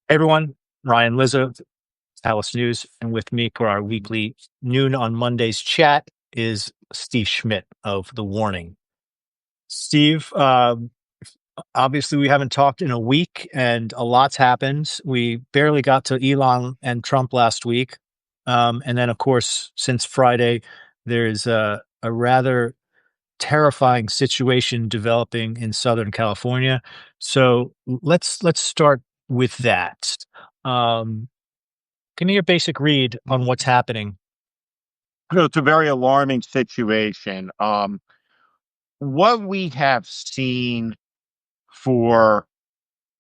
Hey everyone, Ryan Lizzo, Alice News, and with me for our weekly noon on Mondays chat is Steve Schmidt of The Warning. Steve, obviously we haven't talked in a week and a lot's happened. We barely got to Elon and Trump last week. And then, of course, since Friday, there's a rather terrifying situation developing in Southern California. So let's start with that. Um, Give me your basic read on what's happening. It's a very alarming situation. What we have seen for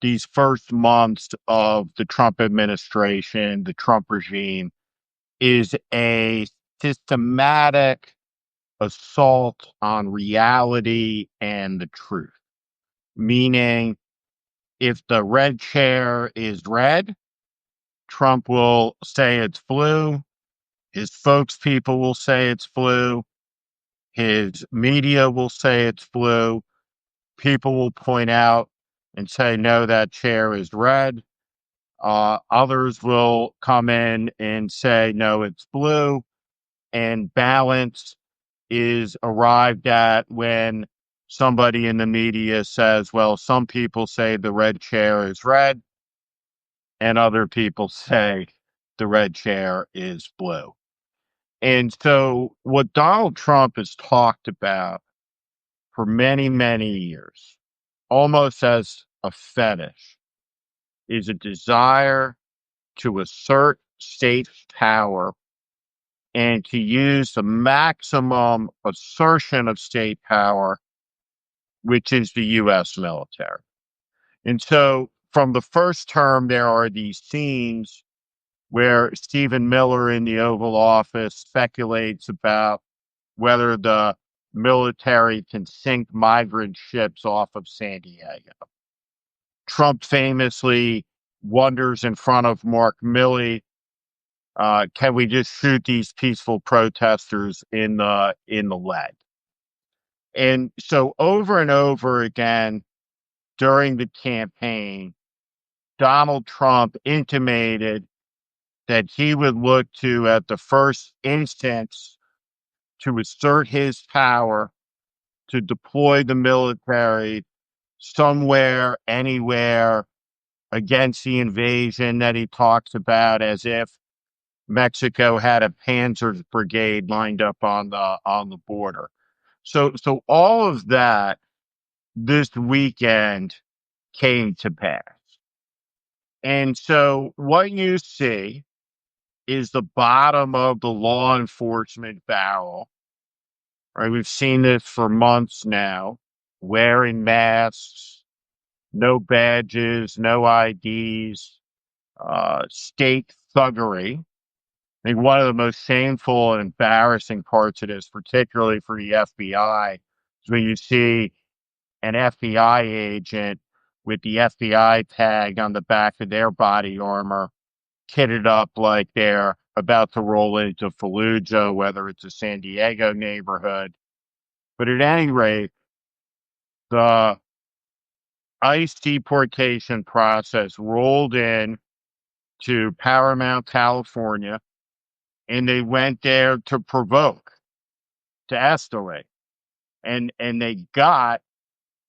these first months of the Trump administration, the Trump regime, is a systematic assault on reality and the truth. Meaning, if the red chair is red, Trump will say it's blue. His spokespeople will say it's blue. His media will say it's blue. People will point out and say, no, that chair is red. Others will come in and say, no, it's blue. And balance is arrived at when somebody in the media says, well, some people say the red chair is red, and other people say the red chair is blue. And so, what Donald Trump has talked about for many, many years, almost as a fetish, is a desire to assert state power and to use the maximum assertion of state power, which is the U.S. military. And so, from the first term, there are these scenes where Stephen Miller in the Oval Office speculates about whether the military can sink migrant ships off of San Diego. Trump famously wonders in front of Mark Milley, can we just shoot these peaceful protesters in the leg? And so over and over again during the campaign, Donald Trump intimated that he would look to, at the first instance, to assert his power, to deploy the military somewhere, anywhere, against the invasion that he talks about, as if Mexico had a Panzer brigade lined up on the border. So all of that this weekend came to pass. And so what you see is the bottom of the law enforcement barrel. Right? We've seen this for months now, wearing masks, no badges, no IDs, state thuggery. I think one of the most shameful and embarrassing parts of this, particularly for the FBI, is when you see an FBI agent with the FBI tag on the back of their body armor, kitted up like they're about to roll into Fallujah, whether it's a San Diego neighborhood. But at any rate, the ICE deportation process rolled in to Paramount, California, and they went there to provoke, to escalate. And they got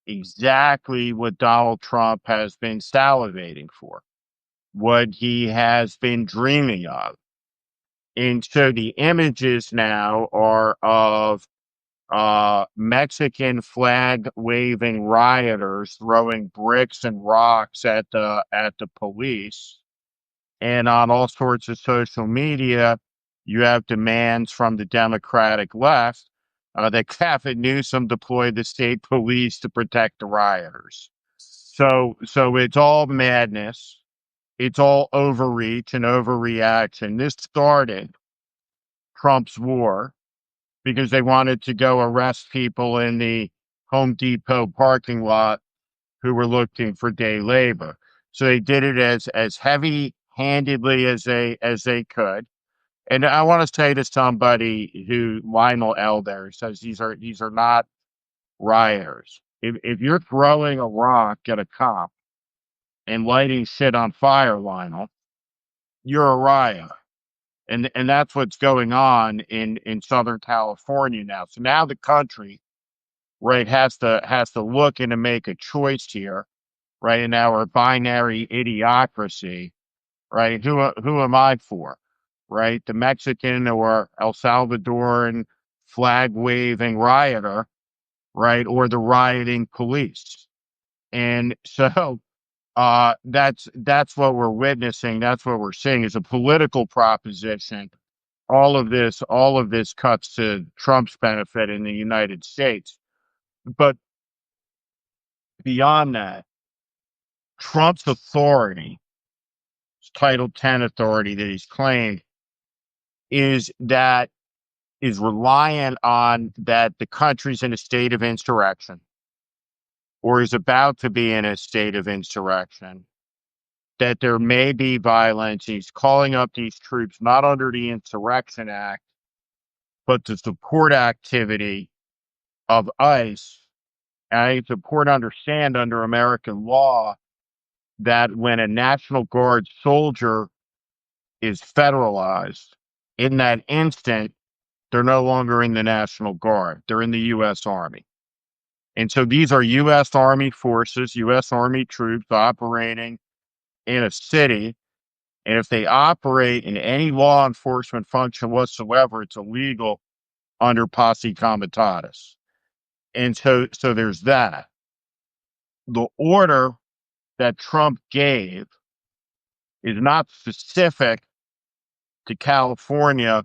exactly what Donald Trump has been salivating for, what he has been dreaming of. And so the images now are of Mexican flag waving rioters throwing bricks and rocks at the police. And on all sorts of social media, you have demands from the Democratic left that Gavin Newsom deploy the state police to protect the rioters. So it's all madness. It's all overreach and overreaction. This started Trump's war because they wanted to go arrest people in the Home Depot parking lot who were looking for day labor. So they did it as heavy-handedly as they could. And I want to say to somebody who Lionel Elder says these are not rioters. If you're throwing a rock at a cop and lighting shit on fire, Lionel, you're a riot. And that's what's going on in Southern California now. So now the country, right, has to look and to make a choice here, right, in our binary idiocracy, right? Who am I for, right? The Mexican or El Salvadoran flag waving rioter, right, or the rioting police? And so that's what we're witnessing. That's what we're seeing is a political proposition. All of this cuts to Trump's benefit in the United States. But beyond that, Trump's authority, Title 10 authority that he's claimed, is that is reliant on that the country's in a state of insurrection or is about to be in a state of insurrection, that there may be violence. He's calling up these troops not under the Insurrection Act, but to support activity of ICE. And I think it's important to understand under American law that when a National Guard soldier is federalized, in that instant, they're no longer in the National Guard. They're in the U.S. Army. And so these are U.S. Army forces, U.S. Army troops operating in a city. And if they operate in any law enforcement function whatsoever, it's illegal under posse comitatus. And so there's that. The order that Trump gave is not specific to California,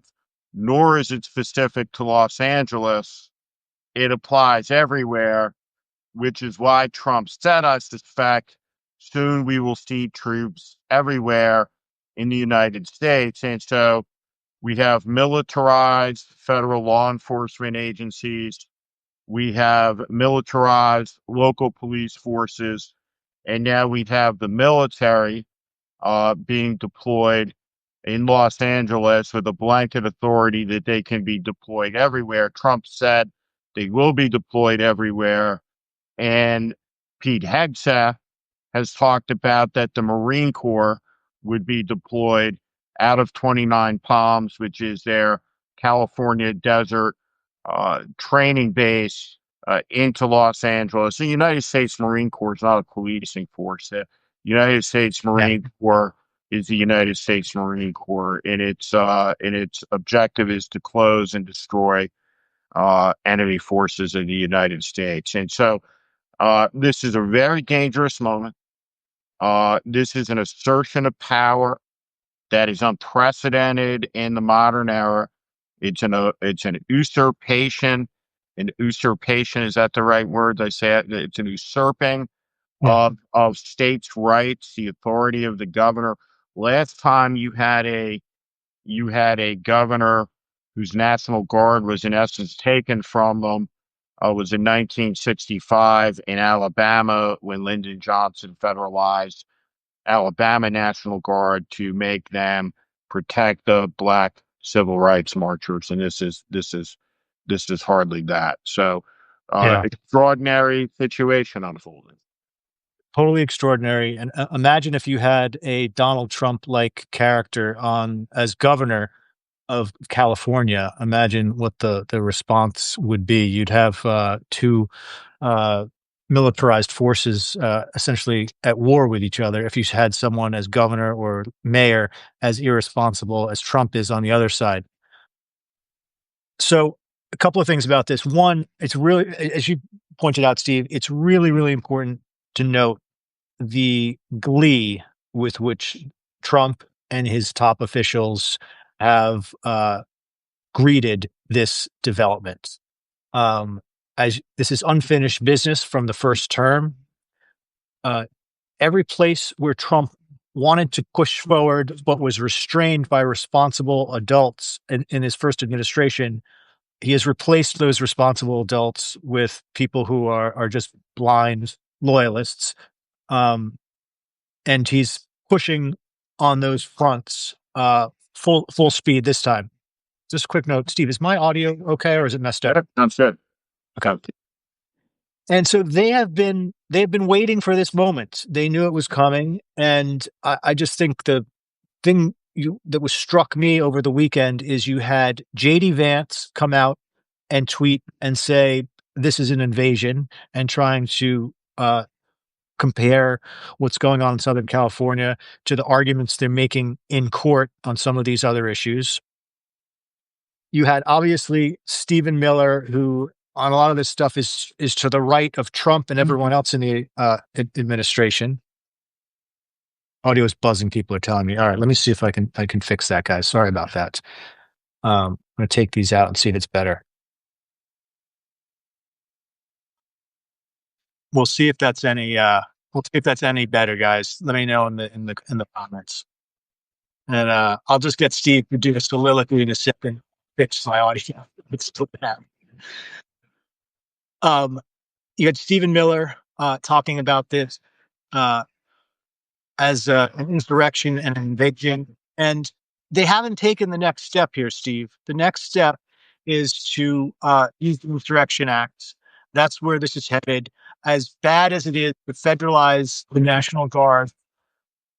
nor is it specific to Los Angeles. It applies everywhere, which is why Trump said, I suspect, soon we will see troops everywhere in the United States. And so we have militarized federal law enforcement agencies. We have militarized local police forces. And now we have the military being deployed in Los Angeles with a blanket authority that they can be deployed everywhere. Trump said they will be deployed everywhere. And Pete Hegseth has talked about that the Marine Corps would be deployed out of 29 Palms, which is their California desert training base, into Los Angeles. The United States Marine Corps is not a policing force. The United States Marine Corps is the United States Marine Corps, and its objective is to close and destroy enemy forces in the United States. And so this is a very dangerous moment. This is an assertion of power that is unprecedented in the modern era. It's an usurpation. An usurpation, is that the right word? I say it. It's an usurping of states' rights, the authority of the governor. Last time you had a governor whose National Guard was in essence taken from them was in 1965 in Alabama when Lyndon Johnson federalized Alabama National Guard to make them protect the Black civil rights marchers, and this is hardly that. So, extraordinary situation unfolding. Totally extraordinary. And imagine if you had a Donald Trump-like character on as governor of California. Imagine what the response would be. You'd have two militarized forces essentially at war with each other if you had someone as governor or mayor as irresponsible as Trump is on the other side. So a couple of things about this. One, it's really, as you pointed out, Steve, it's really, really important to note the glee with which Trump and his top officials have greeted this development. As this is unfinished business from the first term. Every place where Trump wanted to push forward but was restrained by responsible adults in his first administration, he has replaced those responsible adults with people who are just blind loyalists. And he's pushing on those fronts full speed this time. Just a quick note, Steve, is my audio okay or is it messed up? Sounds good. Okay. And so they've been waiting for this moment. They knew it was coming, and I just think the thing that was struck me over the weekend is you had JD Vance come out and tweet and say this is an invasion, and trying to compare what's going on in Southern California to the arguments they're making in court on some of these other issues. You had obviously Stephen Miller, who on a lot of this stuff is to the right of Trump and everyone else in the administration. Audio is buzzing. People are telling me. All right, let me see if I can fix that, guys. Sorry about that. I'm going to take these out and see if it's better. We'll see if that's any. We'll see if that's any better, guys. Let me know in the comments. And I'll just get Steve to do a soliloquy in a second. Fix my audio. It's still bad. You had Stephen Miller talking about this as an insurrection and an invasion, and they haven't taken the next step here, Steve. The next step is to use the Insurrection Act. That's where this is headed. As bad as it is to federalize the National Guard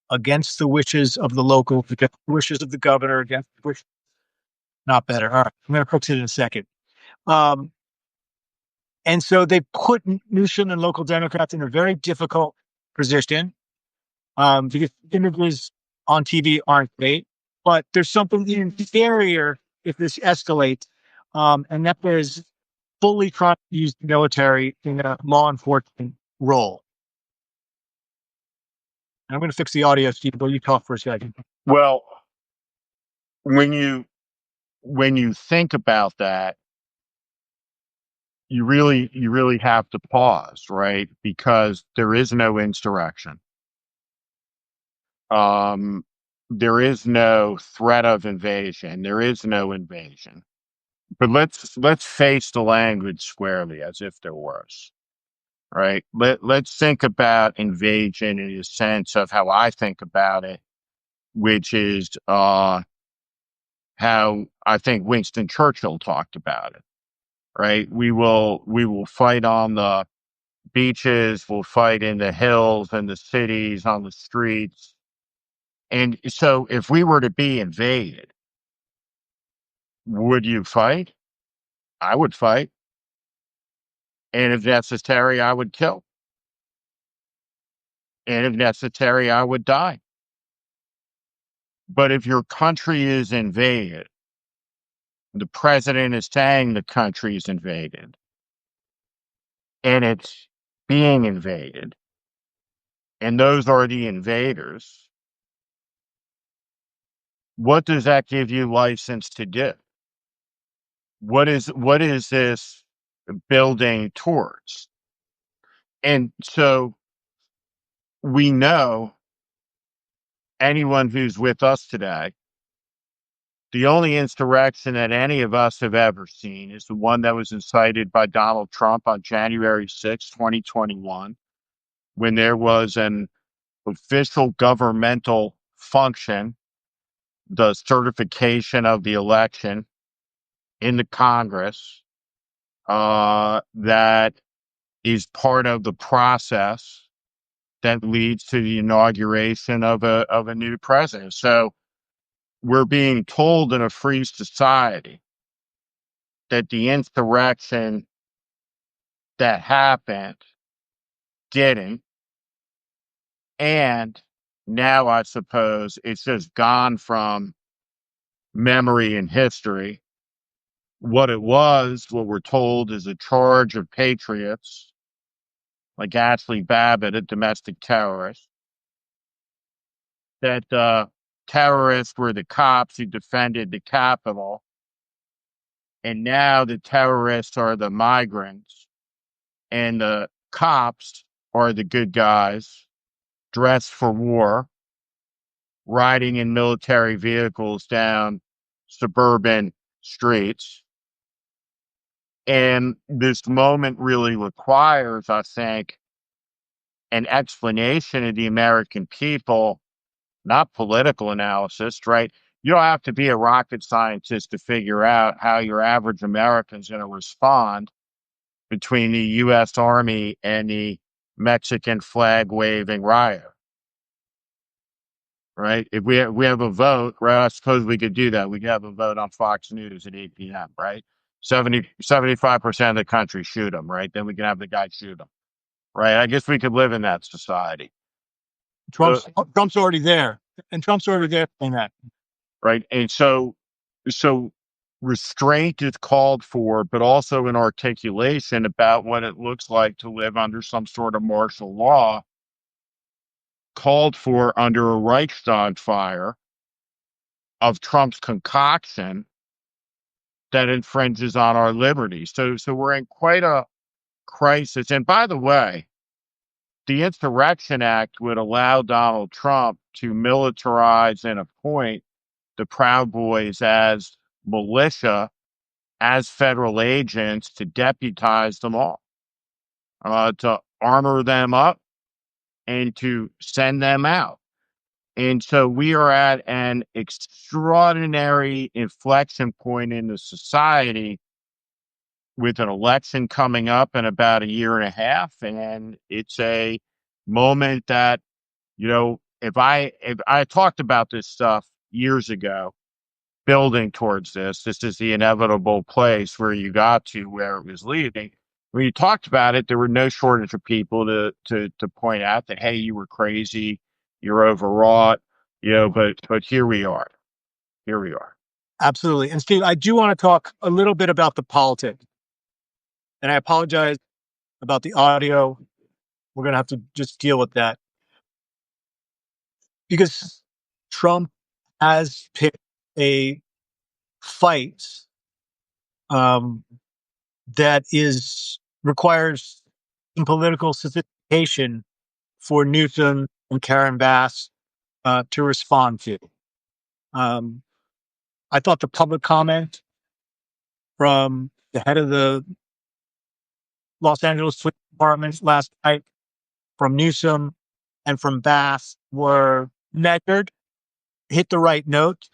against the wishes of the local, against the wishes of the governor, against the wishes, not better. All right, I'm going to fix it in a second. And so they put Newsom and local Democrats in a very difficult position because images on TV aren't great. But there's something even scarier if this escalates, and that is fully trying to use the military in a law enforcement role. And I'm going to fix the audio, Steve, but you talk for a second. Well, when you think about that, you really have to pause, right? Because there is no insurrection. There is no threat of invasion. There is no invasion. But let's face the language squarely as if there was. Right? Let's think about invasion in the sense of how I think about it, which is how I think Winston Churchill talked about it. Right? We will fight on the beaches, we'll fight in the hills and the cities, on the streets. And so if we were to be invaded, would you fight? I would fight. And if necessary, I would kill. And if necessary, I would die. But if your country is invaded, the president is saying the country is invaded, and it's being invaded, and those are the invaders, what does that give you license to do? What is this building towards? And so we know, anyone who's with us today, the only insurrection that any of us have ever seen is the one that was incited by Donald Trump on January 6, 2021, when there was an official governmental function, the certification of the election in the Congress, that is part of the process that leads to the inauguration of a new president. So we're being told in a free society that the insurrection that happened didn't. And now I suppose it's just gone from memory and history. What it was, what we're told, is a charge of patriots like Ashley Babbitt, a domestic terrorist, that terrorists were the cops who defended the Capitol. And now the terrorists are the migrants, and the cops are the good guys dressed for war, riding in military vehicles down suburban streets. And this moment really requires, I think, an explanation of the American people, not political analysis, right? You don't have to be a rocket scientist to figure out how your average American's going to respond between the U.S. Army and the Mexican flag waving riot. Right? If we have a vote, right? I suppose we could do that. We could have a vote on Fox News at 8 p.m. Right? 75% of the country shoot them. Right? Then we can have the guy shoot them. Right? I guess we could live in that society. Trump's already there, and Trump's already there saying that. Right? And so restraint is called for, but also an articulation about what it looks like to live under some sort of martial law called for under a Reichstag fire of Trump's concoction that infringes on our liberty. So we're in quite a crisis. And by the way, the Insurrection Act would allow Donald Trump to militarize and appoint the Proud Boys as militia, as federal agents, to deputize them all, to armor them up and to send them out. And so we are at an extraordinary inflection point in the society with an election coming up in about a year and a half. And it's a moment that, if I talked about this stuff years ago, building towards this is the inevitable place where you got to where it was leading. When you talked about it, there were no shortage of people to point out that, hey, you were crazy, you're overwrought, but here we are. Here we are. Absolutely. And Steve, I do want to talk a little bit about the politics. And I apologize about the audio. We're going to have to just deal with that. Because Trump has picked a fight that requires some political sophistication for Newsom and Karen Bass to respond to. I thought the public comment from the head of the Los Angeles Police Department last night, from Newsom and from Bass, were measured, hit the right note.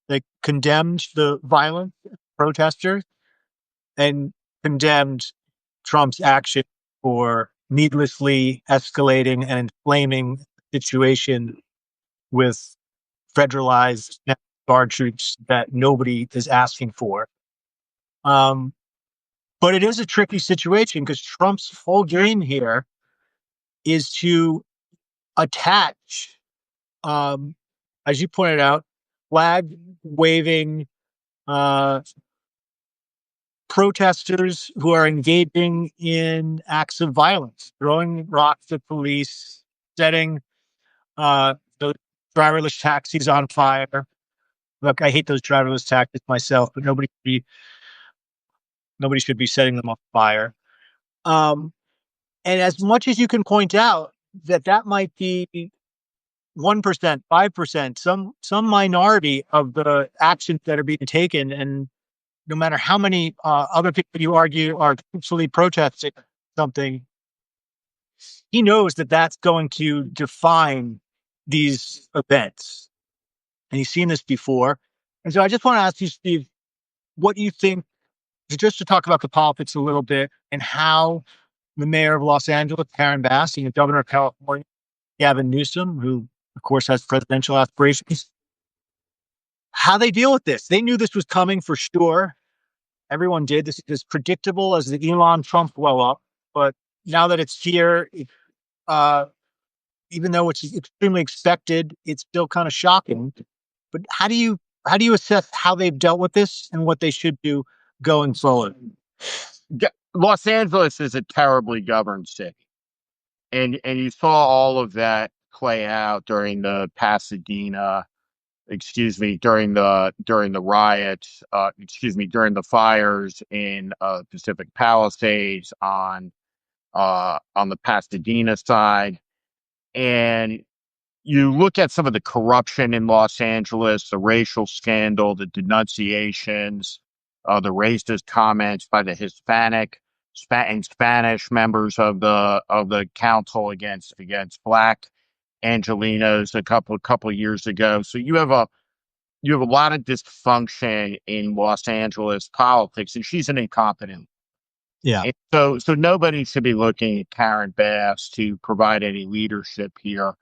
They condemned the violence of protesters and condemned Trump's action for needlessly escalating and inflaming the situation with federalized guard troops that nobody is asking for. But it is a tricky situation because Trump's whole game here is to attach, as you pointed out, flag waving protesters who are engaging in acts of violence, throwing rocks at police, setting the driverless taxis on fire. Look, I hate those driverless taxis myself, but nobody should be setting them on fire. And as much as you can point out that might be 1%, 5%, some minority of the actions that are being taken, and no matter how many other people you argue are peacefully protesting something, he knows that that's going to define these events. And he's seen this before. And so I just want to ask you, Steve, what you think, just to talk about the politics a little bit, and how the mayor of Los Angeles, Karen Bass, and the governor of California, Gavin Newsom, who, of course, has presidential aspirations, how they deal with this. They knew this was coming for sure. Everyone did. This is as predictable as the Elon Trump blow up. But now that it's here, even though it's extremely expected, it's still kind of shocking. But how do you assess how they've dealt with this and what they should do going forward? Los Angeles is a terribly governed city. And you saw all of that play out during the riots, during the fires in Pacific Palisades on the Pasadena side. And you look at some of the corruption in Los Angeles, the racial scandal, the denunciations, the racist comments by the Hispanic and Spanish members of the council against Black Angelenos a couple years ago. So you have a lot of dysfunction in Los Angeles politics, and she's an incompetent Yeah. And so nobody should be looking at Karen Bass to provide any leadership here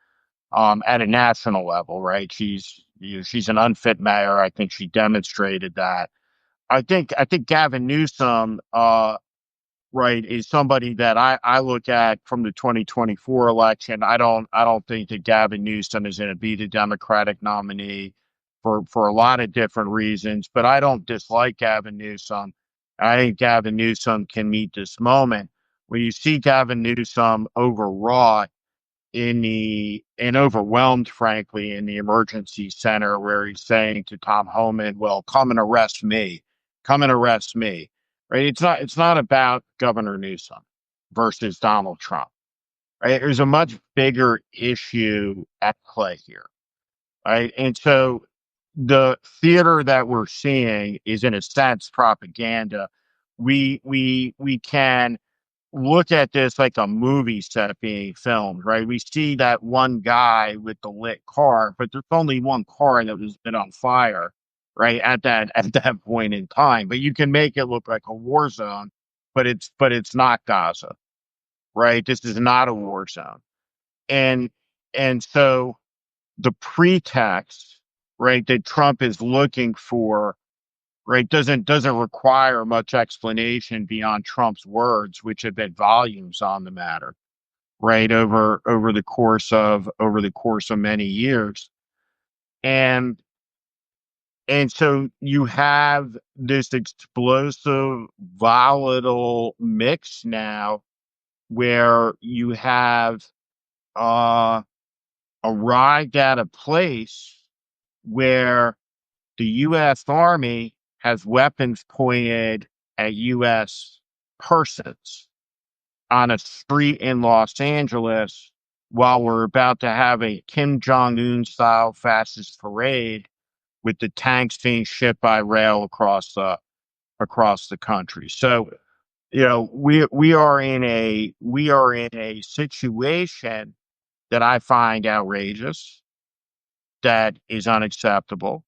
at a national level, right? She's an unfit mayor. I think she demonstrated that. I think Gavin Newsom, right, is somebody that I look at from the 2024 election. I don't think that Gavin Newsom is going to be the Democratic nominee for a lot of different reasons, but I don't dislike Gavin Newsom. I think Gavin Newsom can meet this moment. When you see Gavin Newsom overwrought and overwhelmed, frankly, in the emergency center where he's saying to Tom Homan, well, come and arrest me. Come and arrest me. Right? It's not about Governor Newsom versus Donald Trump. Right? There's a much bigger issue at play here. Right. And so the theater that we're seeing is in a sense propaganda. We can look at this like a movie set being filmed, right? We see that one guy with the lit car, but there's only one car that was lit on fire, right? At that point in time. But you can make it look like a war zone, but it's not Gaza, right? This is not a war zone. And and so the pretext, right, that Trump is looking for, right, doesn't require much explanation beyond Trump's words, which have been volumes on the matter, right, over the course of many years. And and so you have this explosive, volatile mix now where you have uh arrived at a place where the U.S. Army has weapons pointed at U.S. persons on a street in Los Angeles while we're about to have a Kim Jong Un style fascist parade with the tanks being shipped by rail across the country. So, we are in a situation that I find outrageous, that is unacceptable,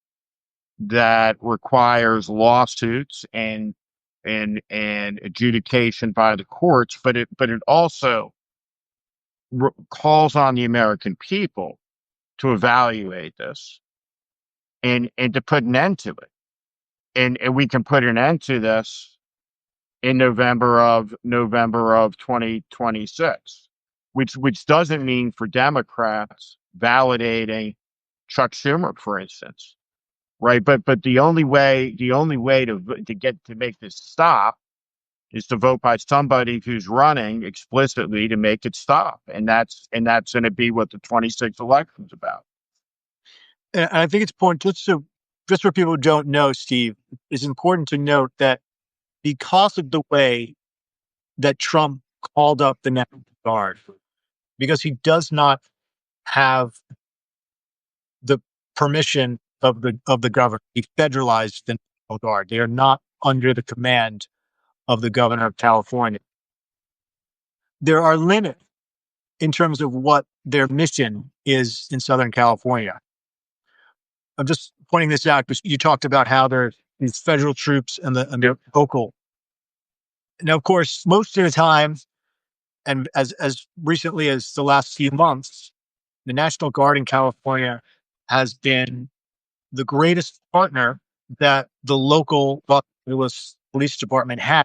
that requires lawsuits and adjudication by the courts, but it also calls on the American people to evaluate this and to put an end to it. And we can put an end to this in November of 2026, which doesn't mean for Democrats validating Chuck Schumer, for instance, right? But the only way to make this stop is to vote by somebody who's running explicitly to make it stop, and that's going to be what the 26th election is about. And I think it's important just for people who don't know, Steve, it's important to note that because of the way that Trump called up the National Guard, because he does not have the permission of the governor, he federalized the National Guard. They are not under the command of the governor of California. There are limits in terms of what their mission is in Southern California. I'm just pointing this out because you talked about how there's these federal troops and the local. Now, of course, most of the time, and as recently as the last few months, the National Guard in California has been the greatest partner that the local Los Angeles Police Department had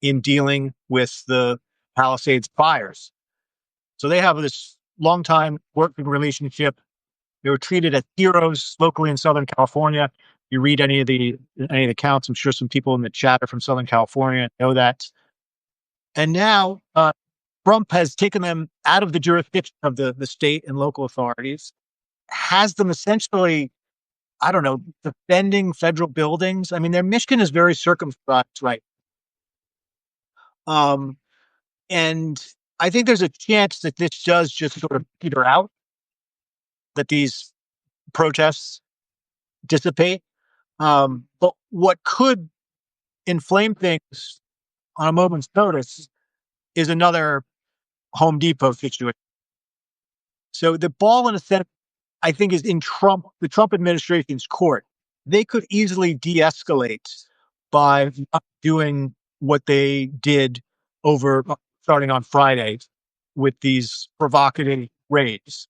in dealing with the Palisades fires. So they have this long time working relationship. They were treated as heroes locally in Southern California. You read any of the accounts, I'm sure some people in the chat are from Southern California know that. And now Trump has taken them out of the jurisdiction of the state and local authorities, has them essentially, I don't know, defending federal buildings. I mean, their mission is very circumscribed, right? And I think there's a chance that this does just sort of peter out, that these protests dissipate. But what could inflame things on a moment's notice is another Home Depot situation. So the ball, in a sense, I think, is in the Trump administration's court. They could easily de-escalate by not doing what they did over starting on Friday with these provocative raids.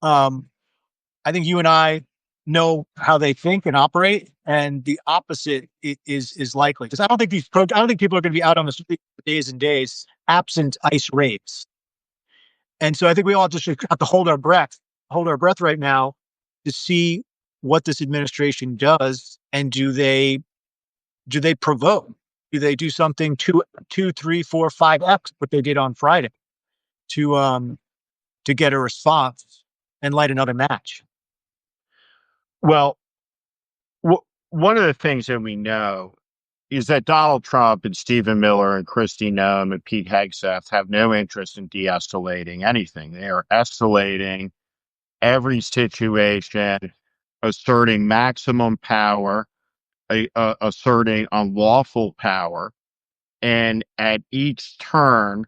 I think you and I know how they think and operate, and the opposite is likely, because I don't think I don't think people are going to be out on the street for days and days absent ICE raids. And so I think we all just have to hold our breath right now to see what this administration does, and do they provoke? Do they do something two, three, four, 5x what they did on Friday to get a response and light another match? Well, one of the things that we know is that Donald Trump and Stephen Miller and Kristi Noem and Pete Hegseth have no interest in de-escalating anything. They are escalating every situation, asserting maximum power, asserting unlawful power, and at each turn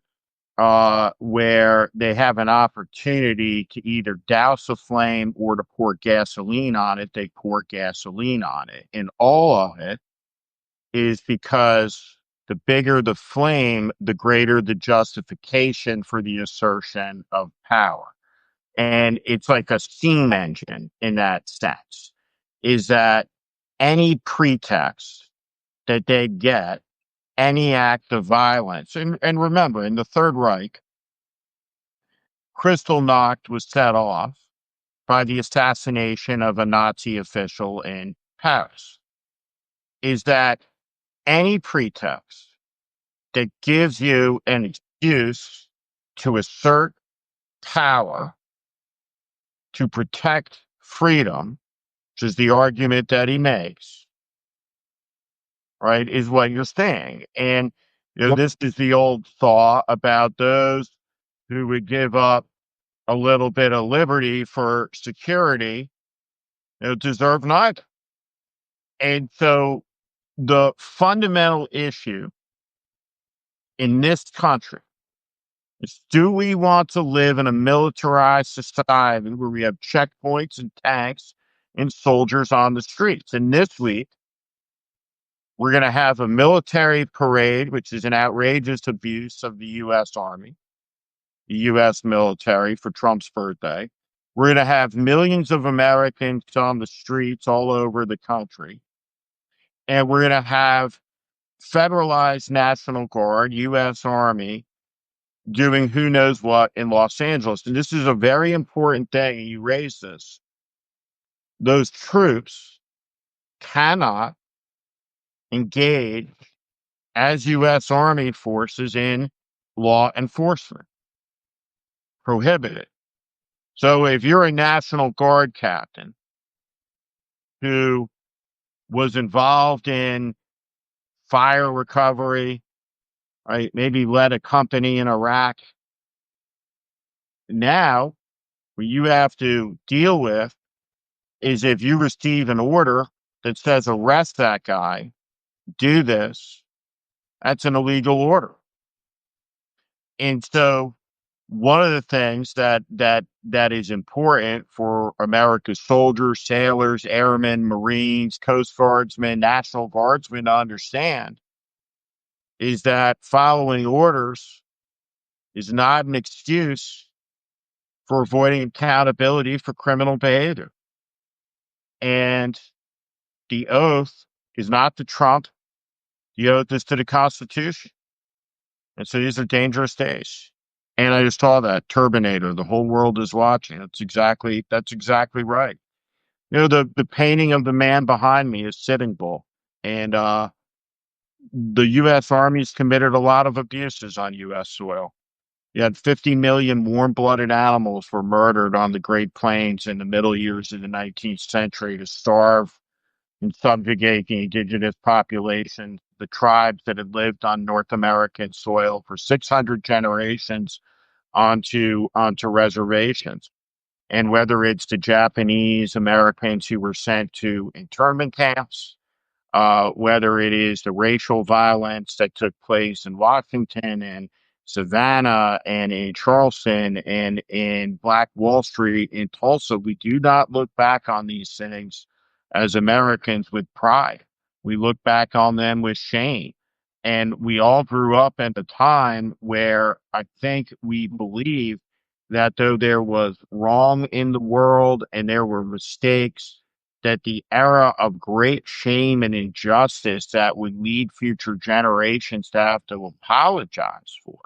where they have an opportunity to either douse a flame or to pour gasoline on it, they pour gasoline on it. And all of it is because the bigger the flame, the greater the justification for the assertion of power. And it's like a steam engine in that sense, is that any pretext that they get, any act of violence, and remember, in the Third Reich, Kristallnacht was set off by the assassination of a Nazi official in Paris, is that any pretext that gives you an excuse to assert power, to protect freedom, which is the argument that he makes, right, is what you're saying. And Yep. this is the old thought about those who would give up a little bit of liberty for security, deserve neither. And so the fundamental issue in this country is, do we want to live in a militarized society where we have checkpoints and tanks and soldiers on the streets? And this week, we're going to have a military parade, which is an outrageous abuse of the U.S. Army, the U.S. military, for Trump's birthday. We're going to have millions of Americans on the streets all over the country. And we're going to have federalized National Guard, U.S. Army, doing who knows what in Los Angeles. And this is a very important thing. You raise this. Those troops cannot engage as U.S. Army forces in law enforcement. Prohibited. So if you're a National Guard captain who was involved in fire recovery, right, maybe led a company in Iraq, now what you have to deal with is, if you receive an order that says arrest that guy, do this, that's an illegal order. And so one of the things that is important for America's soldiers, sailors, airmen, Marines, Coast Guardsmen, National Guardsmen to understand is that following orders is not an excuse for avoiding accountability for criminal behavior. And the oath is not to Trump. The oath is to the Constitution. And so these are dangerous days. And I just saw that Turbinator, the whole world is watching. That's exactly right. The painting of the man behind me is Sitting Bull. And the U.S. Army's committed a lot of abuses on U.S. soil. You had 50 million warm-blooded animals were murdered on the Great Plains in the middle years of the 19th century to starve and subjugate the indigenous population, the tribes that had lived on North American soil for 600 generations onto reservations. And whether it's the Japanese Americans who were sent to internment camps, whether it is the racial violence that took place in Washington and Savannah and in Charleston and in Black Wall Street in Tulsa, we do not look back on these things as Americans with pride. We look back on them with shame. And we all grew up at a time where I think we believe that though there was wrong in the world and there were mistakes, that the era of great shame and injustice that would lead future generations to have to apologize for,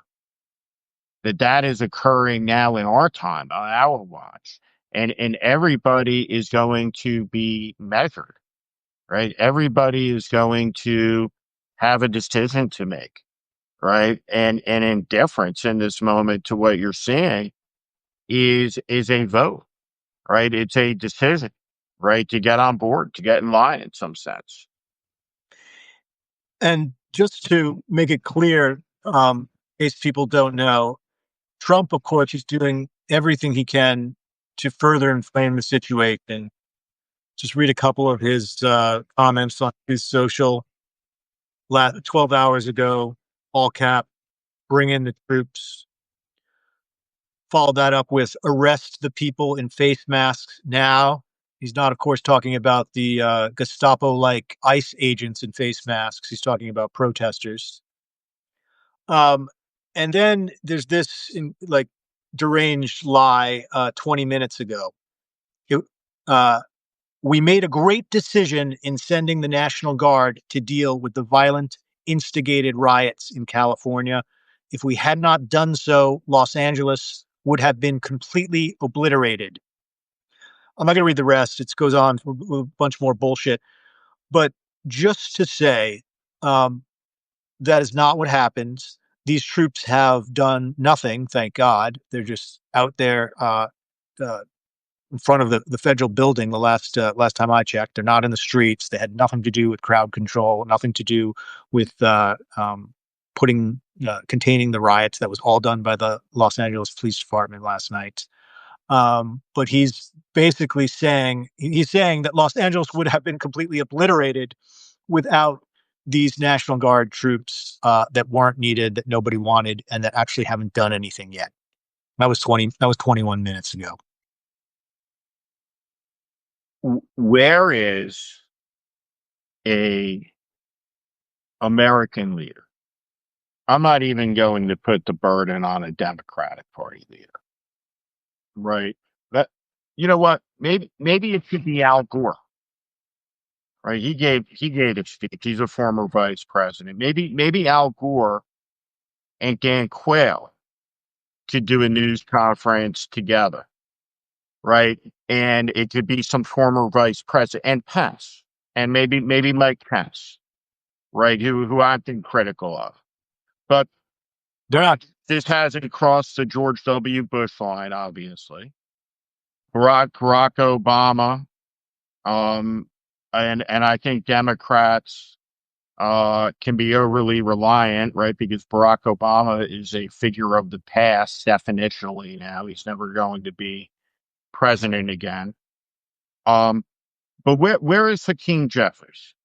that is occurring now in our time, on our watch. And everybody is going to be measured, right? Everybody is going to have a decision to make, right? And indifference in this moment to what you're seeing is a vote, right? It's a decision, right? To get on board, to get in line in some sense. And just to make it clear, in case people don't know, Trump, of course, is doing everything he can to further inflame the situation. Just read a couple of his comments on his social 12 hours ago, all cap, bring in the troops. Follow that up with arrest the people in face masks now. He's not, of course, talking about the Gestapo-like ICE agents in face masks. He's talking about protesters. And then there's this deranged lie 20 minutes ago. It, we made a great decision in sending the National Guard to deal with the violent, instigated riots in California. If we had not done so, Los Angeles would have been completely obliterated. I'm not going to read the rest. It goes on with a bunch more bullshit. But just to say, that is not what happens. These troops have done nothing, thank God. They're just out there in front of the federal building. The last time I checked, they're not in the streets. They had nothing to do with crowd control, nothing to do with containing the riots. That was all done by the Los Angeles Police Department last night. But he's basically saying that Los Angeles would have been completely obliterated without these National Guard troops that weren't needed, that nobody wanted, and that actually haven't done anything yet. That was 21 minutes ago. Where is a American leader? I'm not even going to put the burden on a Democratic Party leader, right? But you know what? Maybe it should be Al Gore, right? He gave a speech. He's a former vice president. Maybe Al Gore and Dan Quayle could do a news conference together, right? And it could be some former vice president and Pence, and maybe Mike Pence, right? Who I've been critical of, but They're not. this hasn't crossed the George W. Bush line, obviously. Barack Obama, and I think Democrats can be overly reliant, right? Because Barack Obama is a figure of the past definitionally now. He's never going to be president again. But where is Hakeem Jeffries?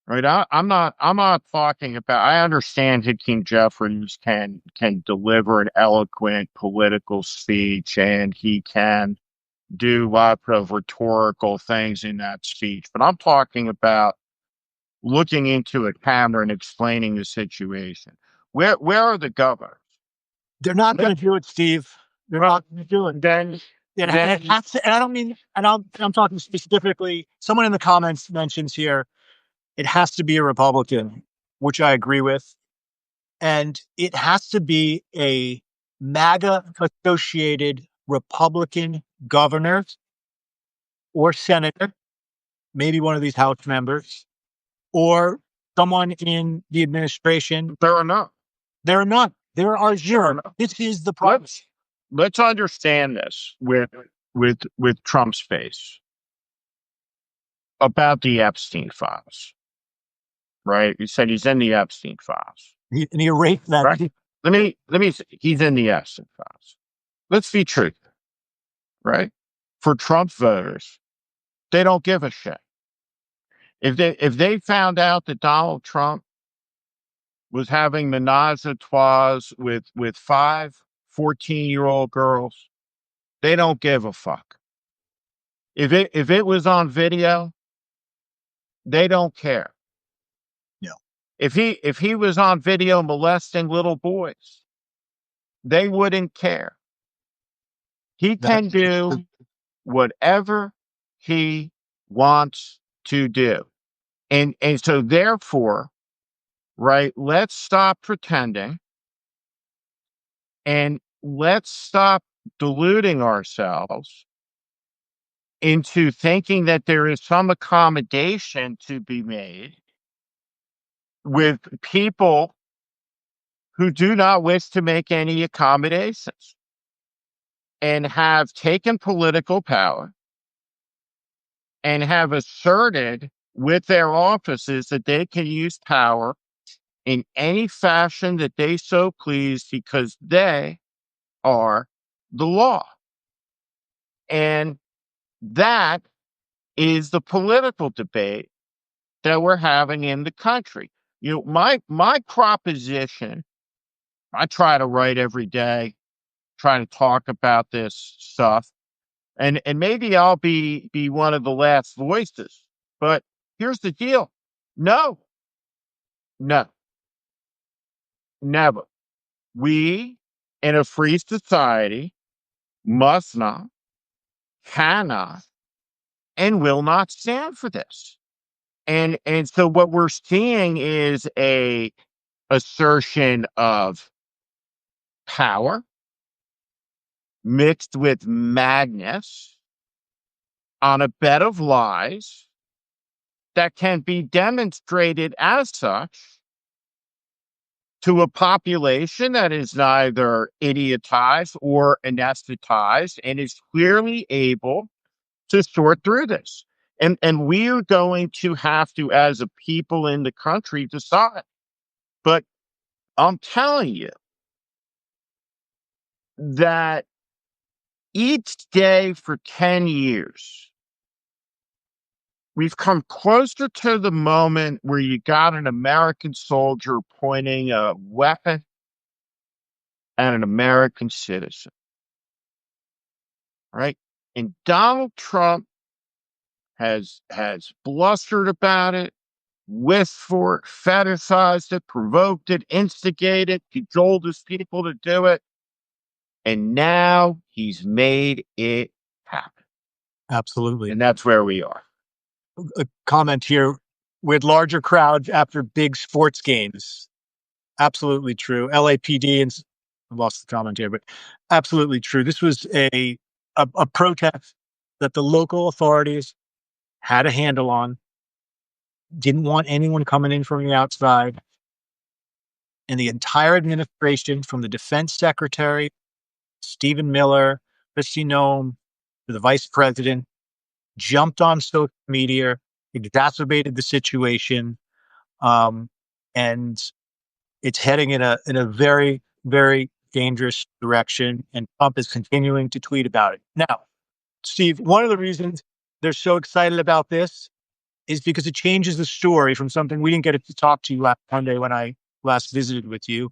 Right? I'm not talking about, I understand Hakeem Jeffries can deliver an eloquent political speech and he can do lots of rhetorical things in that speech. But I'm talking about looking into a camera and explaining the situation. Where are the governors? They're not going to do it, Steve. They're not going to do it. Then And it has to, and I don't mean, and I'm talking specifically. Someone in the comments mentions here, it has to be a Republican, which I agree with, and it has to be a MAGA associated Republican governor or senator, maybe one of these House members, or someone in the administration. there are none. There are not. There are zero. This is the problem. Let's understand this with Trump's face about the Epstein files, right? You said he's in the Epstein files. And he erased that. Right? Let me say, he's in the Epstein files. Let's be true, right? For Trump voters, they don't give a shit. If they found out that Donald Trump was having menage a trois with 14-year-old girls, they don't give a fuck. If it was on video, they don't care. No. If he was on video molesting little boys, they wouldn't care. He can do whatever he wants to do. And so therefore, right, let's stop pretending and let's stop deluding ourselves into thinking that there is some accommodation to be made with people who do not wish to make any accommodations and have taken political power and have asserted with their offices that they can use power in any fashion that they so please because they are the law. And that is the political debate that we're having in the country. You know, my proposition, I try to write every day, try to talk about this stuff. And maybe I'll be one of the last voices. But here's the deal. No, no, never. We in a free society must not, cannot, and will not stand for this. And so what we're seeing is a assertion of power mixed with madness on a bed of lies that can be demonstrated as such to a population that is neither idiotized or anesthetized and is clearly able to sort through this. And we are going to have to, as a people in the country, decide. But I'm telling you that each day for 10 years, we've come closer to the moment where you got an American soldier pointing a weapon at an American citizen, right? And Donald Trump has blustered about it, wished for it, fetishized it, provoked it, instigated, cajoled his people to do it. And now he's made it happen. Absolutely. And that's where we are. A comment here with larger crowds after big sports games. Absolutely true. LAPD and I lost the comment here, but absolutely true. This was a protest that the local authorities had a handle on, didn't want anyone coming in from the outside. And the entire administration, from the defense secretary, Stephen Miller, Kristi Noem, to the vice president, jumped on social media, exacerbated the situation, and it's heading in a very, very dangerous direction. And Trump is continuing to tweet about it. Now, Steve, one of the reasons they're so excited about this is because it changes the story from something we didn't get to talk to you last Monday when I last visited with you,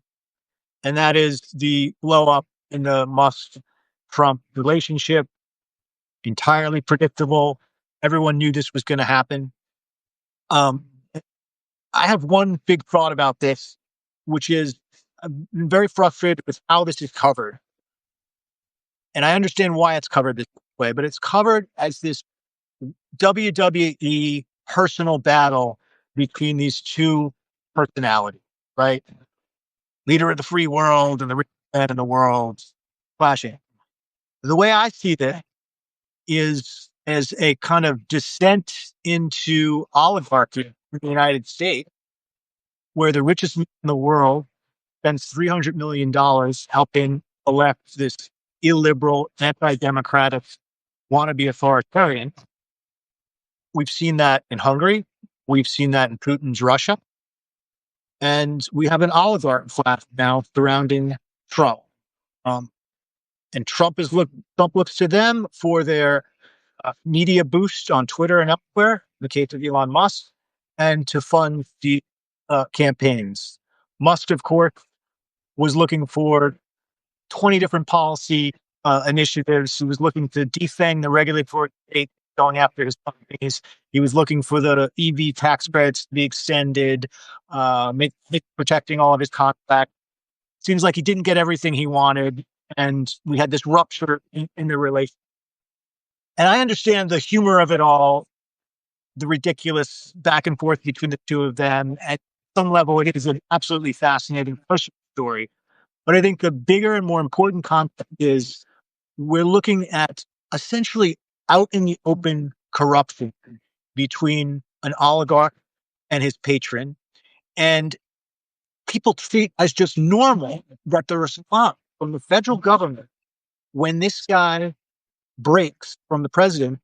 and that is the blow up in the Musk-Trump relationship. Entirely predictable. Everyone knew this was going to happen. I have one big thought about this, which is I'm very frustrated with how this is covered. And I understand why it's covered this way, but it's covered as this WWE personal battle between these two personalities, right? Leader of the free world and the richest man in the world clashing. The way I see this is as a kind of descent into oligarchy in the United States, where the richest man in the world spends $300 million helping elect this illiberal, anti-democratic, wannabe authoritarian. We've seen that in Hungary. We've seen that in Putin's Russia. And we have an oligarch class now surrounding Trump. And Trump looks to them for their media boost on Twitter and elsewhere, in the case of Elon Musk, and to fund the campaigns. Musk, of course, was looking for 20 different policy initiatives. He was looking to defang the regulatory state going after his companies. He was looking for the EV tax credits to be extended, protecting all of his contracts. Seems like he didn't get everything he wanted, and we had this rupture in the relation. And I understand the humor of it all, the ridiculous back and forth between the two of them. At some level, it is an absolutely fascinating personal story. But I think the bigger and more important concept is we're looking at essentially out in the open corruption between an oligarch and his patron. And people treat as just normal that the response from the federal government when this guy breaks from the president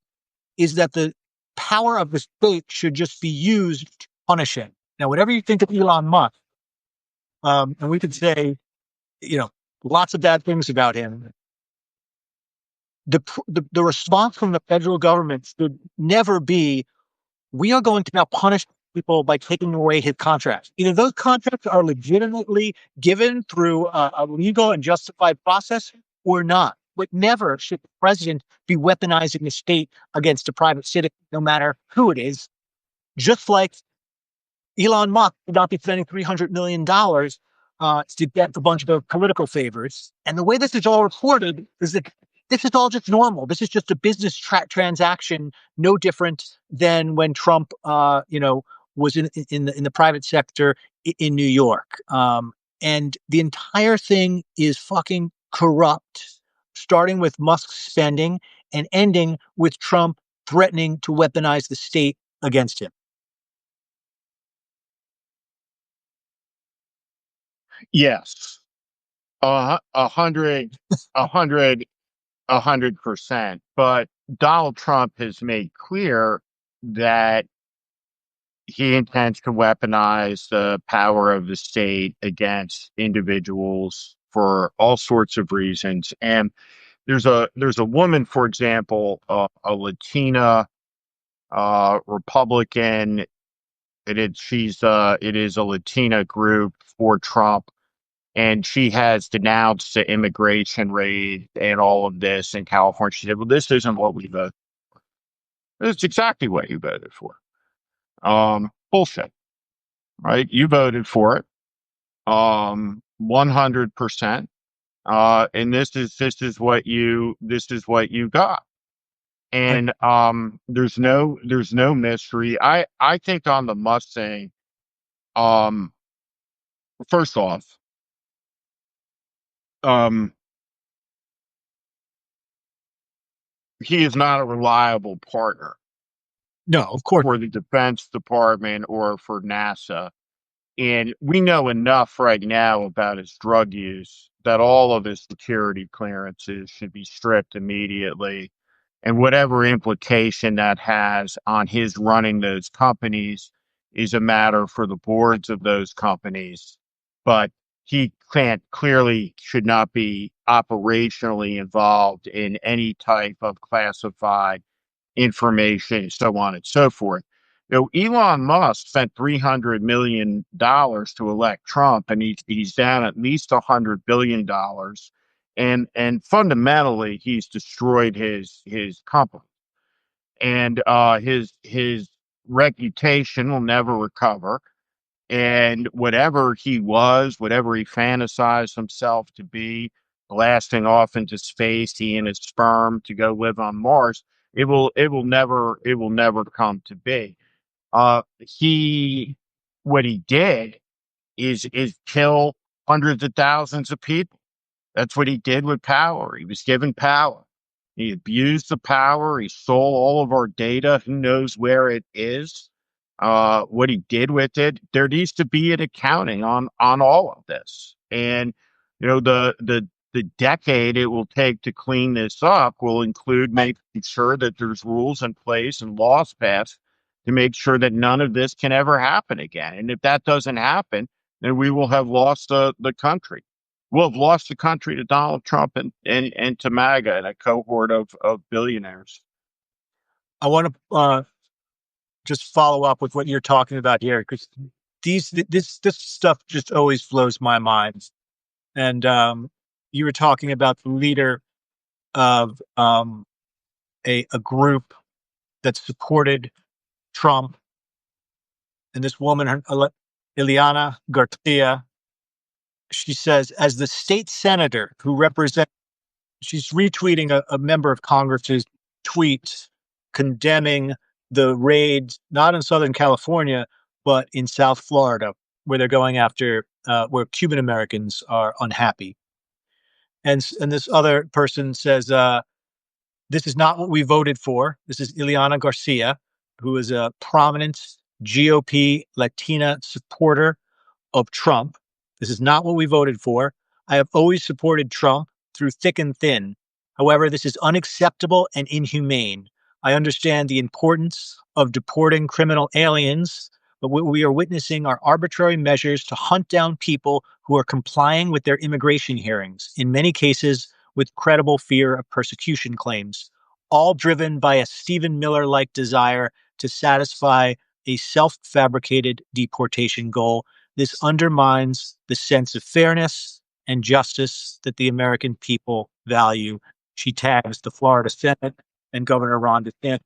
is that the power of the state should just be used to punish him. Now, whatever you think of Elon Musk, and we could say, lots of bad things about him. The response from the federal government should never be, we are going to now punish people by taking away his contracts. Either those contracts are legitimately given through a legal and justified process or not. But never should the president be weaponizing the state against a private citizen, no matter who it is. Just like Elon Musk would not be spending $300 million to get a bunch of political favors. And the way this is all reported is that this is all just normal. This is just a business transaction, no different than when Trump, was in the private sector in New York. And the entire thing is fucking corrupt, starting with Musk's spending and ending with Trump threatening to weaponize the state against him. Yes. A hundred, a hundred, 100%. But Donald Trump has made clear that he intends to weaponize the power of the state against individuals for all sorts of reasons. And there's a woman, for example, a Latina Republican. It is a Latina group for Trump, and she has denounced the immigration raid and all of this in California. She said, "Well, this isn't what we voted. It's exactly what you voted for. Bullshit, right? You voted for it, 100%. And this is what you got." And there's no mystery. I think on the Mustang, um, first off, um, he is not a reliable partner No, of course. for the Defense Department or for NASA. And we know enough right now about his drug use that all of his security clearances should be stripped immediately. And whatever implication that has on his running those companies is a matter for the boards of those companies. But he clearly should not be operationally involved in any type of classified information, so on and so forth. Elon Musk spent $300 million to elect Trump, and he's down at least $100 billion. And fundamentally, he's destroyed his company, and his reputation will never recover. And whatever he was, whatever he fantasized himself to be, blasting off into space, he and his sperm to go live on Mars, it will never come to be. He What he did is kill hundreds of thousands of people. That's what he did with power. He was given power. He abused the power. He stole all of our data. Who knows where it is? What he did with it. There needs to be an accounting on all of this. And the decade it will take to clean this up will include making sure that there's rules in place and laws passed to make sure that none of this can ever happen again. And if that doesn't happen, then we will have lost the country. We'll have lost the country to Donald Trump and to MAGA and a cohort of billionaires. I want to just follow up with what you're talking about here, because this stuff just always blows my mind. And you were talking about the leader of a group that supported Trump. And this woman, Ileana Garcia, she says, as the state senator who represents, she's retweeting a member of Congress's tweets condemning the raids, not in Southern California, but in South Florida, where they're going after, where Cuban Americans are unhappy. And this other person says, this is not what we voted for. This is Ileana Garcia, who is a prominent GOP Latina supporter of Trump. This is not what we voted for. I have always supported Trump through thick and thin. However, this is unacceptable and inhumane. I understand the importance of deporting criminal aliens, but what we are witnessing are arbitrary measures to hunt down people who are complying with their immigration hearings, in many cases with credible fear of persecution claims, all driven by a Stephen Miller-like desire to satisfy a self-fabricated deportation goal. This undermines the sense of fairness and justice that the American people value. She tags the Florida Senate and Governor Ron DeSantis.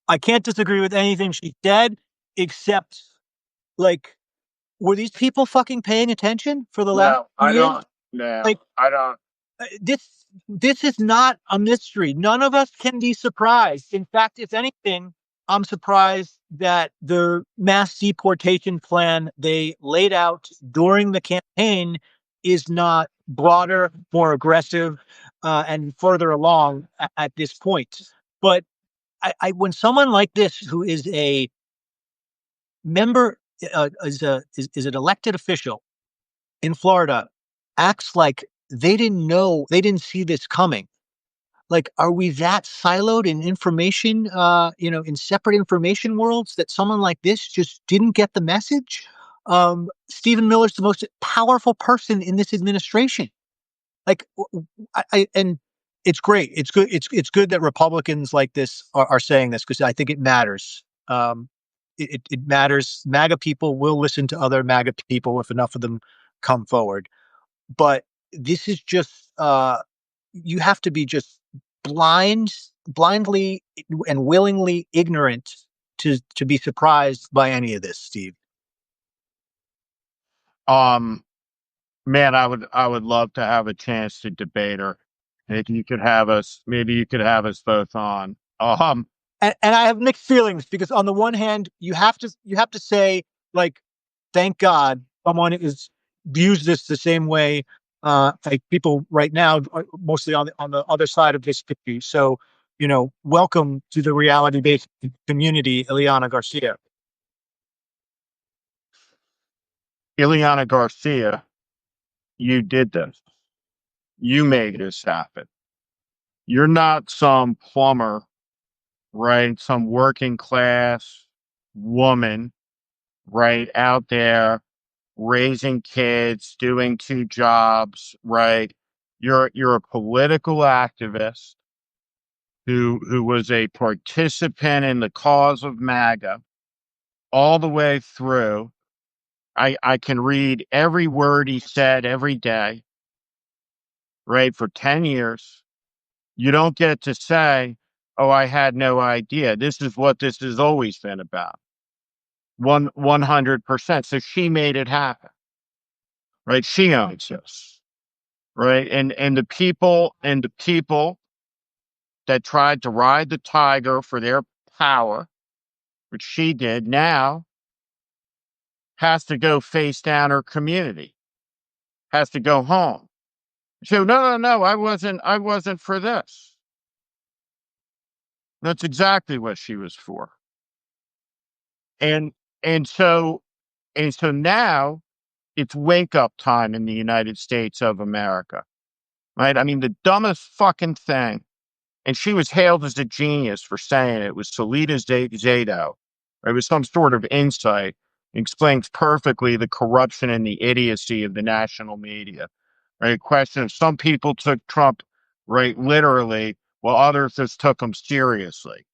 I can't disagree with anything she said, except, like, were these people fucking paying attention for the last I year? don't. No, Like, I don't. this is not a mystery. None of us can be surprised. In fact, if anything, I'm surprised that the mass deportation plan they laid out during the campaign is not broader, more aggressive, and further along at this point. But when someone like this, who is a member, is an elected official in Florida, acts like they didn't know, they didn't see this coming. Like, are we that siloed in information, in separate information worlds that someone like this just didn't get the message? Stephen Miller's the most powerful person in this administration. Like, and it's great. It's good. It's good that Republicans like this are saying this, because I think it matters. It matters. MAGA people will listen to other MAGA people if enough of them come forward. But this is just, you have to be just blindly and willingly ignorant to be surprised by any of this, Steve. Um, man, I would love to have a chance to debate her. Maybe you could have us. Maybe you could have us both on. And I have mixed feelings, because on the one hand, you have to say, like, thank God someone views this the same way. Like, people right now are mostly on the other side of this issue. So, welcome to the reality-based community, Ileana Garcia. Ileana Garcia, you did this. You made this happen. You're not some plumber, right? Some working class woman, right, out there raising kids, doing two jobs, right? You're a political activist who was a participant in the cause of MAGA all the way through. I can read every word he said every day, right, for 10 years. You don't get to say, oh, I had no idea. This is what this has always been about. 100%. So she made it happen, right? She owns this, right? And the people that tried to ride the tiger for their power, which she did, now has to go face down her community, has to go home. So no, I wasn't for this. That's exactly what she was for. And and so and so now it's wake up time in the United States of America. Right? I mean, the dumbest fucking thing. And she was hailed as a genius for saying it was Salida Zato. It was some sort of insight. It explains perfectly the corruption and the idiocy of the national media. Right? Question of some people took Trump, right, literally, while others just took him seriously.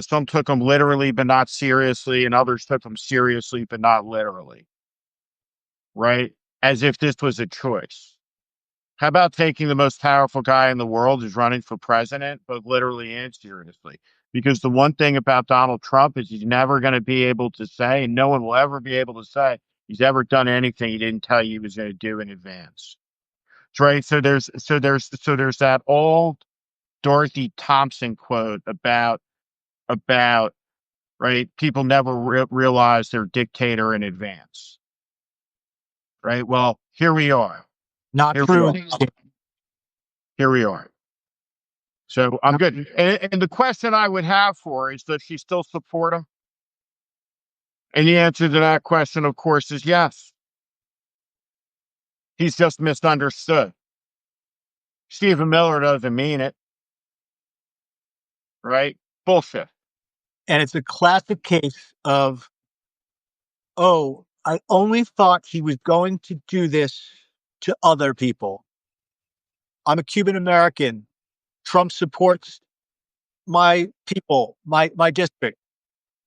Some took him literally, but not seriously, and others took him seriously, but not literally. Right? As if this was a choice. How about taking the most powerful guy in the world who's running for president, but literally and seriously? Because the one thing about Donald Trump is he's never going to be able to say, and no one will ever be able to say, he's ever done anything he didn't tell you he was going to do in advance. Right. So there's that old Dorothy Thompson quote about right. People never realize they're dictator in advance. Right. Well, here we are. Not Here we true. are. Here we are. So I'm good. And the question I would have for her is, does she still support him? And the answer to that question, of course, is yes. He's just misunderstood. Stephen Miller doesn't mean it, right? Bullshit. And it's a classic case of, oh, I only thought he was going to do this to other people. I'm a Cuban American. Trump supports my people, my district.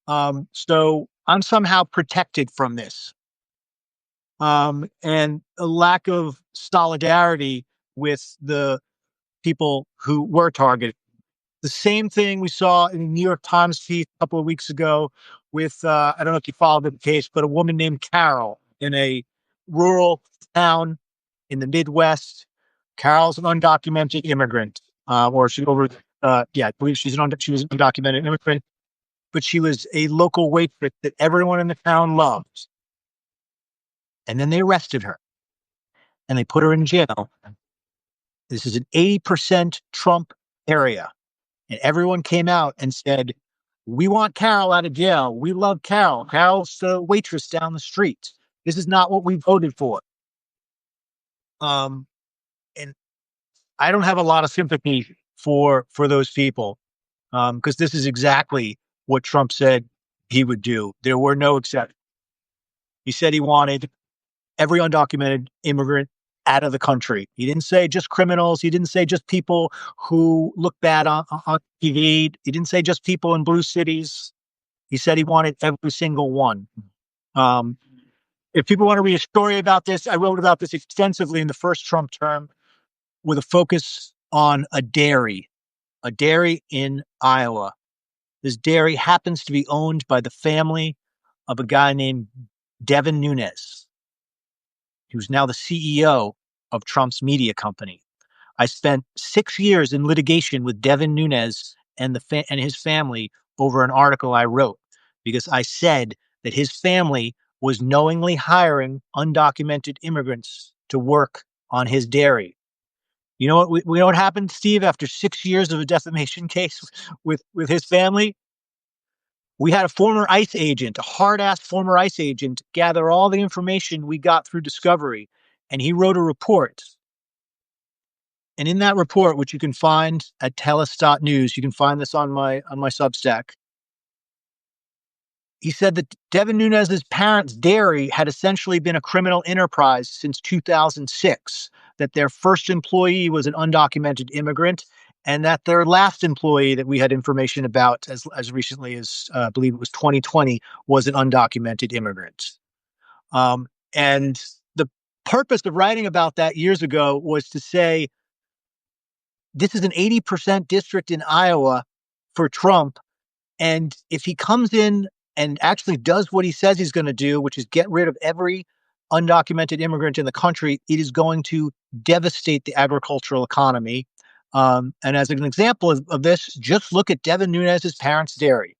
So I'm somehow protected from this. And a lack of solidarity with the people who were targeted. The same thing we saw in the New York Times piece a couple of weeks ago with, I don't know if you followed the case, but a woman named Carol in a rural town in the Midwest. Carol's an undocumented immigrant, or she over, I believe she was an undocumented immigrant, but she was a local waitress that everyone in the town loved. And then they arrested her and they put her in jail. This is an 80% Trump area. And everyone came out and said, we want Carol out of jail. We love Carol. Carol's the waitress down the street. This is not what we voted for. And I don't have a lot of sympathy for those people, because this is exactly what Trump said he would do. There were no exceptions. He said he wanted every undocumented immigrant out of the country. He didn't say just criminals. He didn't say just people who look bad on TV. He didn't say just people in blue cities. He said he wanted every single one. Um, if people want to read a story about this, I wrote about this extensively in the first Trump term with a focus on a dairy in Iowa. This dairy happens to be owned by the family of a guy named Devin Nunes, who's now the CEO of Trump's media company. I spent 6 years in litigation with Devin Nunes and and his family over an article I wrote because I said that his family was knowingly hiring undocumented immigrants to work on his dairy. You know what? We know what happened, Steve. After 6 years of a defamation case with his family, we had a former ICE agent, a hard-ass former ICE agent, gather all the information we got through discovery, and he wrote a report. And in that report, which you can find at telus.news, you can find this on my Substack. He said that Devin Nunes' parents' dairy had essentially been a criminal enterprise since 2006, that their first employee was an undocumented immigrant, and that their last employee that we had information about as recently as I believe it was 2020 was an undocumented immigrant. And the purpose of writing about that years ago was to say, this is an 80% district in Iowa for Trump. And if he comes in and actually does what he says he's going to do, which is get rid of every undocumented immigrant in the country, it is going to devastate the agricultural economy. And as an example of this, just look at Devin Nunes' parents' dairy.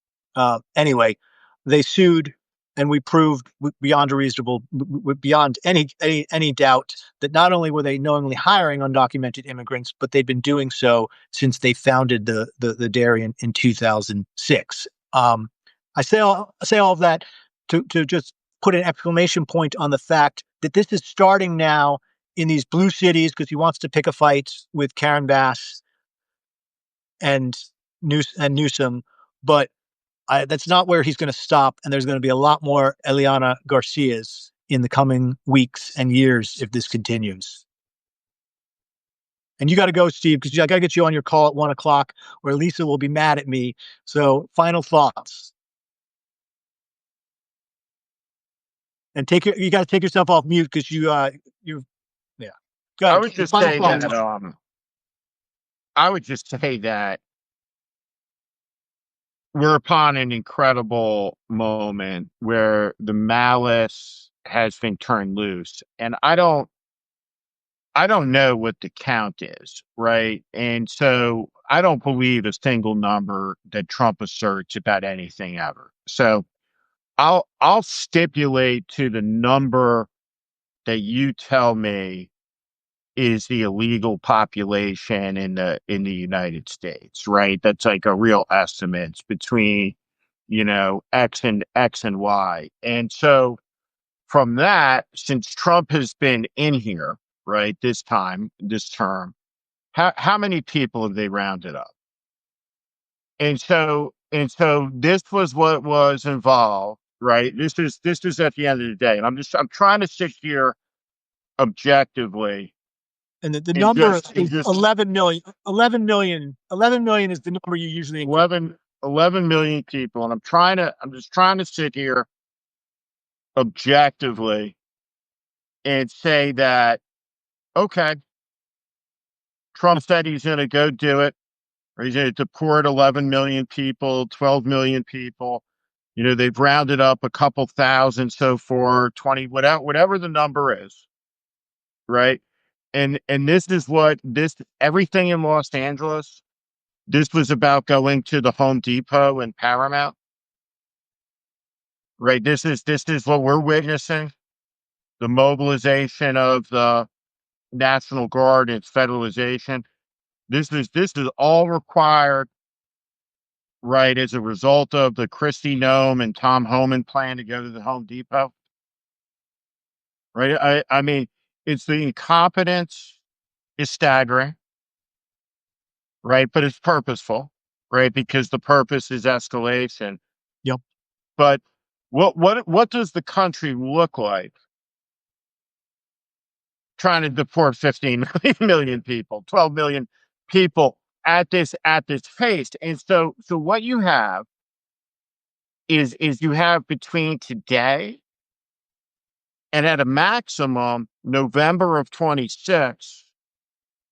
Anyway, they sued, and we proved beyond any doubt that not only were they knowingly hiring undocumented immigrants, but they'd been doing so since they founded the dairy in 2006. I say all of that to just put an exclamation point on the fact that this is starting now in these blue cities because he wants to pick a fight with Karen Bass and Newsom, but that's not where he's going to stop. And there's going to be a lot more Eliana Garcias in the coming weeks and years if this continues. And you got to go, Steve, because I got to get you on your call at 1:00, or Lisa will be mad at me. So, final thoughts. And you got to take yourself off mute because yeah. Go I ahead. would just Final say thoughts. that I would just say that we're upon an incredible moment where the malice has been turned loose, and I don't know what the count is, right? And so I don't believe a single number that Trump asserts about anything ever. So I'll stipulate to the number that you tell me is the illegal population in the United States, right? That's like a real estimate between, X and Y. And so from that, since Trump has been in here, right, this term, how many people have they rounded up? And so this was what was involved, right? This is at the end of the day. And I'm trying to sit here objectively. And the And number is just 11 million. 11 million. 11 million is the number you usually include. 11 million people. And I'm just trying to sit here objectively and say that, okay, Trump said he's going to go do it, or he's going to deport 11 million people, 12 million people. They've rounded up a couple thousand so far, 20, whatever the number is, right? And this is what this everything in Los Angeles, this was about going to the Home Depot and Paramount, right? This is what we're witnessing, the mobilization of the National Guard and its federalization. This is all required, right, as a result of the Christy Nome and Tom Homan plan to go to the Home Depot, right? I mean, it's the incompetence is staggering, right? But it's purposeful, right? Because the purpose is escalation. Yep. But what does the country look like trying to deport 15 million people, 12 million people at this pace? And so what you have is you have between today and at a maximum November of 26,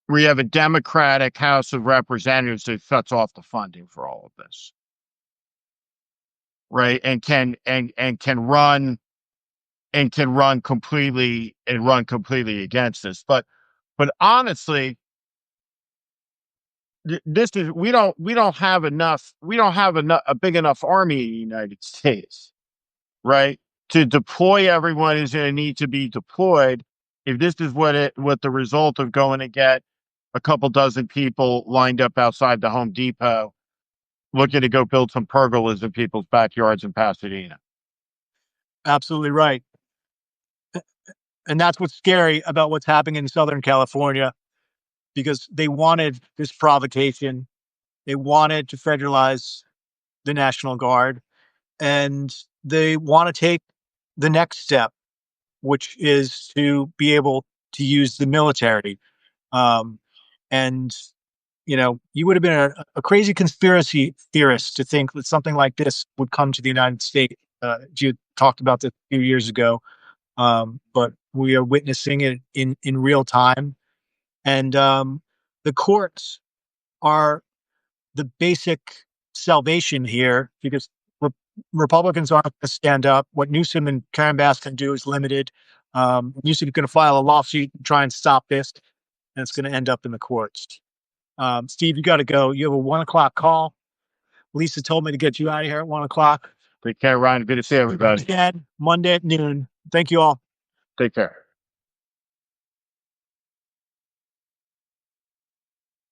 we have a Democratic House of Representatives that shuts off the funding for all of this, right? And can run completely against this. But honestly, this is we don't have a big enough army in the United States, right? To deploy everyone who's going to need to be deployed. If this is what the result of going to get a couple dozen people lined up outside the Home Depot looking to go build some pergolas in people's backyards in Pasadena. Absolutely right. And that's what's scary about what's happening in Southern California, because they wanted this provocation. They wanted to federalize the National Guard, and they want to take the next step, which is to be able to use the military. And you would have been a crazy conspiracy theorist to think that something like this would come to the United States. You talked about this a few years ago, but we are witnessing it in real time. And the courts are the basic salvation here, because Republicans aren't going to stand up. What Newsom and Karen Bass can do is limited. Newsom's going to file a lawsuit and try and stop this, and it's going to end up in the courts. Steve, you got to go. You have a 1:00 call. Lisa told me to get you out of here at 1:00. Take care, Ryan. Good to see everybody. Again, Monday at noon. Thank you all. Take care.